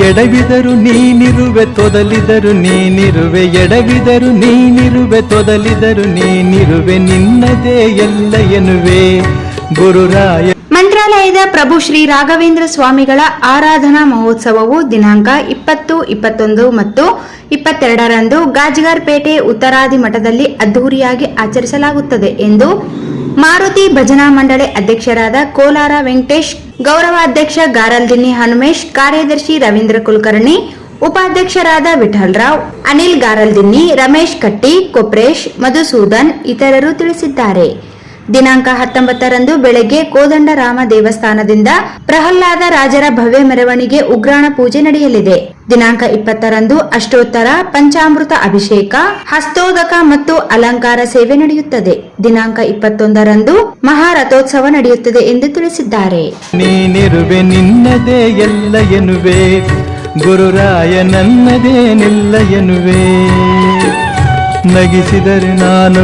ಎಡವಿದರು ನೀನಿರುವೆ ತೊದಲಿದರು ನೀನಿರುವೆ, ಎಡವಿದರು ನೀನಿರುವೆ ತೊದಲಿದರು ನೀನಿರುವೆ, ನಿನ್ನದೇ ಎಲ್ಲ ಎನ್ನುವೆ ಗುರುರಾಯ. ಮಂತ್ರಾಲಯದ ಪ್ರಭು ಶ್ರೀ ರಾಘವೇಂದ್ರ ಸ್ವಾಮಿಗಳ ಆರಾಧನಾ ಮಹೋತ್ಸವವು ದಿನಾಂಕ 20, 21 ಮತ್ತು 22ರಂದು ಗಾಜ್ಗರ್ ಪೇಟೆ ಉತ್ತರಾದಿ ಮಠದಲ್ಲಿ ಅದ್ದೂರಿಯಾಗಿ ಆಚರಿಸಲಾಗುತ್ತದೆ ಎಂದು ಮಾರುತಿ ಭಜನಾ ಮಂಡಳಿ ಅಧ್ಯಕ್ಷರಾದ ಕೋಲಾರ ವೆಂಕಟೇಶ್, ಗೌರವಾಧ್ಯಕ್ಷ ಗಾರಲ್ದಿನ್ನಿ ಹನುಮೇಶ್, ಕಾರ್ಯದರ್ಶಿ ರವೀಂದ್ರ ಕುಲಕರ್ಣಿ, ಉಪಾಧ್ಯಕ್ಷರಾದ ವಿಠಲರಾವ್, ಅನಿಲ್ ಗಾರಲ್ದಿನ್ನಿ, ರಮೇಶ್ ಕಟ್ಟಿ, ಕೊಪ್ರೇಶ್, ಮಧುಸೂದನ್ ಇತರರು ತಿಳಿಸಿದ್ದಾರೆ. ದಿನಾಂಕ 19ರಂದು ಬೆಳಗ್ಗೆ ಕೋದಂಡರಾಮ ದೇವಸ್ಥಾನದಿಂದ ಪ್ರಹ್ಲಾದ ರಾಜರ ಭವ್ಯ ಮೆರವಣಿಗೆ ಉಗ್ರಾಣ ಪೂಜೆ ನಡೆಯಲಿದೆ. ದಿನಾಂಕ 20ರಂದು ಅಷ್ಟೋತ್ತರ ಪಂಚಾಮೃತ ಅಭಿಷೇಕ, ಹಸ್ತೋದಕ ಮತ್ತು ಅಲಂಕಾರ ಸೇವೆ ನಡೆಯುತ್ತದೆ. ದಿನಾಂಕ 21ರಂದು ಮಹಾರಥೋತ್ಸವ ನಡೆಯುತ್ತದೆ ಎಂದು ತಿಳಿಸಿದ್ದಾರೆ. ನೀನಿರುವೆ ನಿನ್ನದೇ ಎಲ್ಲ ಎನ್ನುವೆ ಗುರುರಾಯ, ನನ್ನದೇ ನಿಲ್ಲ ಎನ್ನುವೆ. ನಗಿಸಿದರೆ ನಾನು